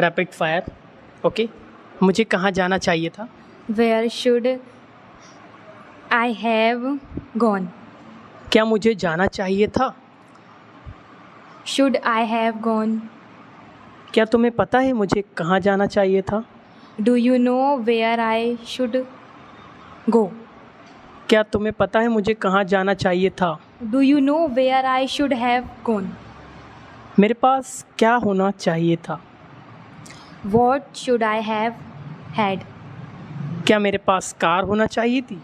Rapid fire. Okay, मुझे कहाँ जाना चाहिए था? Where should I have gone? क्या मुझे जाना चाहिए था? Should I have gone? क्या तुम्हें पता है मुझे कहाँ जाना चाहिए था? Do you know where I should go? क्या तुम्हें पता है मुझे कहाँ जाना चाहिए था? Do you know where I should have gone? मेरे पास क्या होना चाहिए था? What should I have had? क्या मेरे पास कार होना चाहिए थी?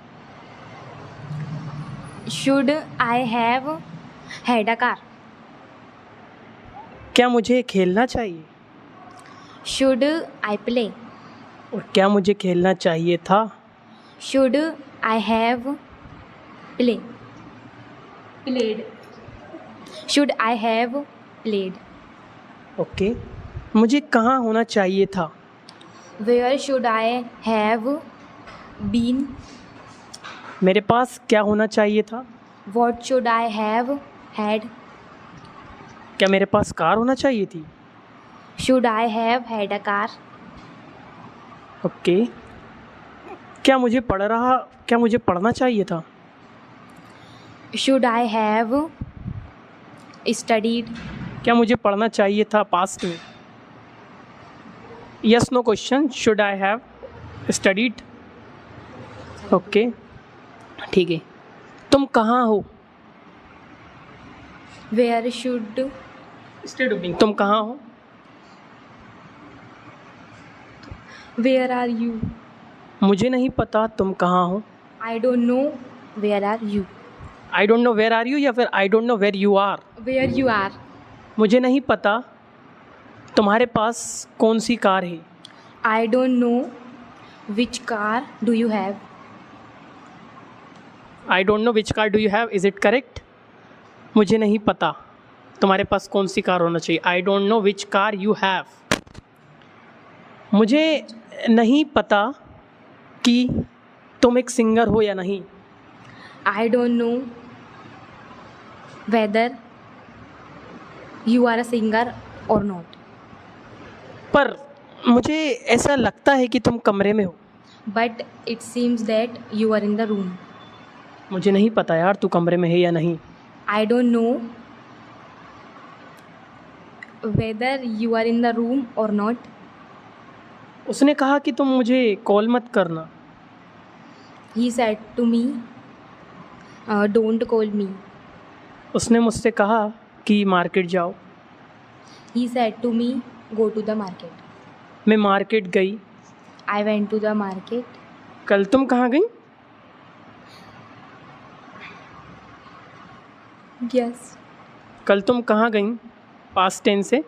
Should I have had a car? क्या मुझे खेलना चाहिए? Should I play? और क्या मुझे खेलना चाहिए था? Should I have played? Should I have played? Okay, मुझे कहाँ होना चाहिए था? Where should I have been? मेरे पास क्या होना चाहिए था? What should I have had? क्या मेरे पास कार होना चाहिए थी? Should I have had a car? Okay, क्या मुझे पढ़ना चाहिए था? Should I have studied? क्या मुझे पढ़ना चाहिए था पास्ट में? Yes no question, should I have studied? Okay, ठीक है। तुम कहाँ हो? Where should state of being, तुम कहाँ हो? Where are you? मुझे नहीं पता तुम कहाँ हो। I don't know. Where are you? I don't know where are you या फिर I don't know where you are. Where you are? मुझे नहीं पता तुम्हारे पास कौन सी कार है। I don't know which car do you have. I don't know which car do you have, is it correct? मुझे नहीं पता तुम्हारे पास कौन सी कार होना चाहिए। I don't know which car you have. मुझे नहीं पता कि तुम एक सिंगर हो या नहीं। I don't know whether you are a singer or not. पर मुझे ऐसा लगता है कि तुम कमरे में हो। But it seems that you are in the room. मुझे नहीं पता यार तू कमरे में है या नहीं। I don't know whether you are in the room or not. उसने कहा कि तुम मुझे कॉल मत करना। He said to me, don't call me. उसने मुझसे कहा कि मार्केट जाओ। He said to me, go to the market. मैं मार्केट गई। I went to the market. कल तुम कहाँ गई? Yes. कल तुम कहाँ गई? पास्ट टेंस से।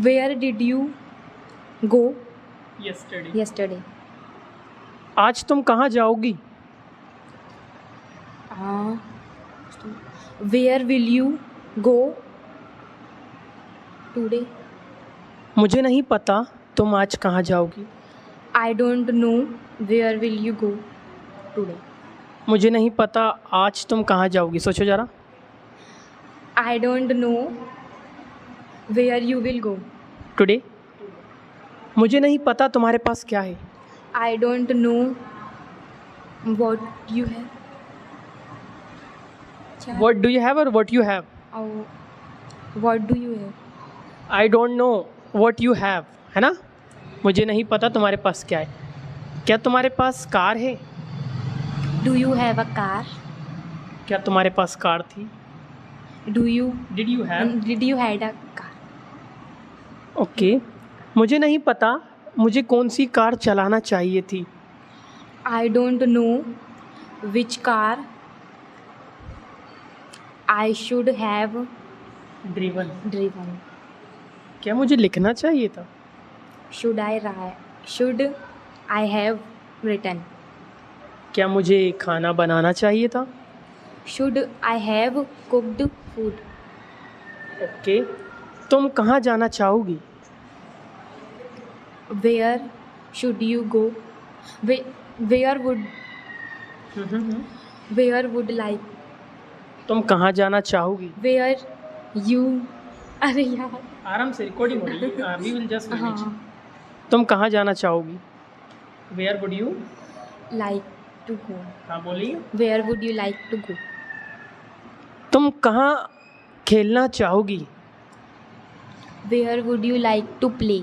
Where did you go yesterday. yesterday? आज तुम कहाँ जाओगी? Where will you go today? मुझे नहीं पता तुम आज कहाँ जाओगी। I don't know where will you go today. मुझे नहीं पता आज तुम कहाँ जाओगी। सोचो ज़रा। I don't know where you will go. Today. मुझे नहीं पता तुम्हारे पास क्या है। I don't know what you have. What do you have और what you have? Oh, what do you have? I don't know what you have, है ना? मुझे नहीं पता तुम्हारे पास क्या है। क्या तुम्हारे पास कार है? Do you have a car? क्या तुम्हारे पास कार थी? Did you had a car? Okay, मुझे नहीं पता मुझे कौन सी कार चलाना चाहिए थी। I don't know which car I should have driven. driven. क्या मुझे लिखना चाहिए था? Should I have written? क्या मुझे खाना बनाना चाहिए था? Should I have cooked food? Okay, तुम कहाँ जाना चाहोगी? Where should you go? Where would like? तुम कहाँ जाना चाहोगी? Where you अरे यार। आराम से रिकॉर्डिंग हो रही है, वी विल जस्ट मैनेज। हाँ। तुम कहाँ जाना चाहोगी? Where would you? Like to go. हाँ बोलिए। Where would you like to go? तुम कहाँ खेलना चाहोगी? Where would you like to play?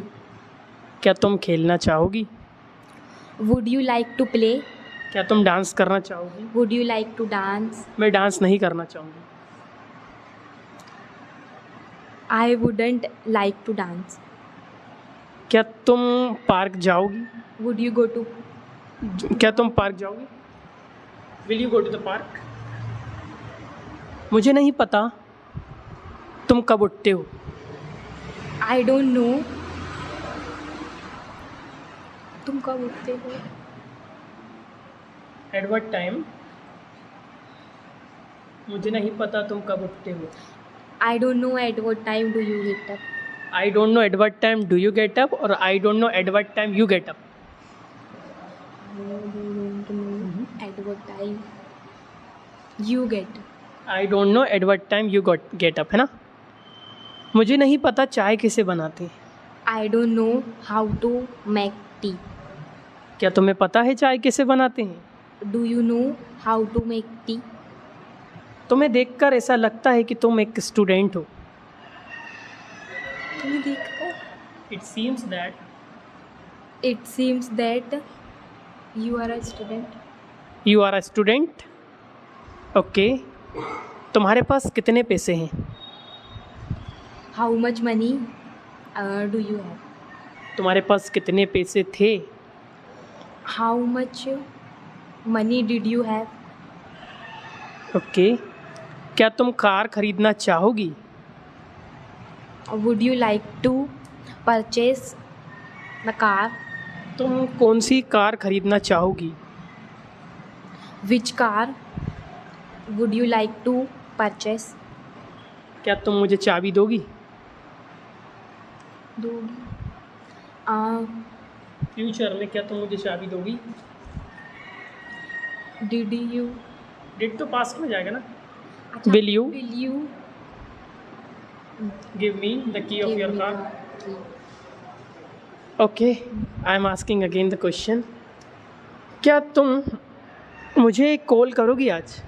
क्या तुम खेलना चाहोगी? Would you like to play? क्या तुम डांस करना चाहोगी? Would you like to dance? मैं डांस नहीं करना चाहूँगी। I wouldn't like to dance. क्या तुम पार्क जाओगी? Would you go to? क्या तुम पार्क जाओगी? Will you go to the park? मुझे नहीं पता तुम कब उठते हो। आई डोंट नो तुम कब उठते हो। At what time? मुझे नहीं पता तुम कब उठते हो। I don't know at what time do you get up? आई don't know at what time do you get अप और I don't know at what time you gate up. At what time you get? I don't know at what time you gate up, है ना? मुझे नहीं पता चाय कैसे बनाते हैं। I don't know how to make tea? क्या तुम्हें पता है चाय कैसे बनाते हैं? Do you know how to make tea? तुम्हें देखकर ऐसा लगता है कि तुम एक स्टूडेंट हो। तुम्हें देखकर it seems that it seems that you are a student. You are a student. Okay. तुम्हारे पास कितने पैसे हैं? How much money do you have? तुम्हारे पास कितने पैसे थे? How much money did you have? Okay. क्या तुम कार खरीदना चाहोगी? Would you like to purchase the car? तुम कौन सी कार खरीदना चाहोगी? Which car would you like to purchase? क्या तुम मुझे चाबी दोगी? दोगी? फ्यूचर में क्या तुम मुझे चाबी दोगी? Did you? डिड तो पास्ट में जाएगा ना। Will you? Will you give me the key of your car. Okay, I am asking again the question. क्या तुम मुझे कॉल करोगी आज?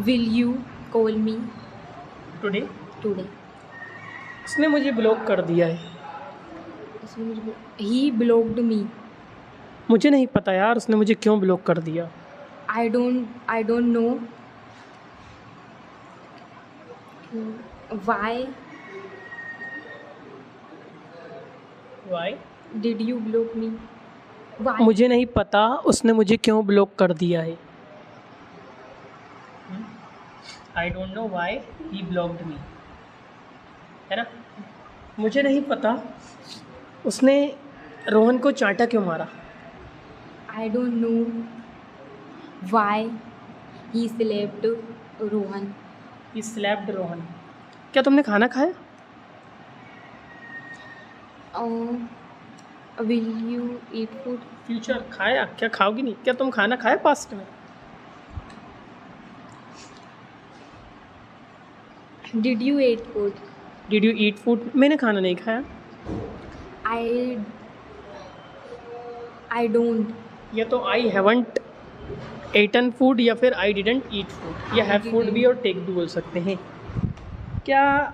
Will you call me today? Today? उसने मुझे ब्लॉक कर दिया है। ही ब्लॉक्ड मी। मुझे नहीं पता यार उसने मुझे क्यों ब्लॉक कर दिया। I don't know why why? Did you block me? Why? मुझे नहीं पता उसने मुझे क्यों ब्लॉक कर दिया है। I don't know why he blocked मी, है ना? मुझे नहीं पता उसने रोहन को चांटा क्यों मारा। I don't know why he slapped Rohan. He slapped Rohan. क्या तुमने खाना खाया? Will you eat food? Future खाया? क्या खाओगी नहीं? क्या तुम खाना खाया पास्ट में? Did you eat food? Did you eat food? मैंने खाना नहीं खाया। I don't. या तो आई हैवंट एटन फूड या फिर आई डिडंट ईट फूड, या हैव फूड भी और टेक भी बोल सकते हैं। क्या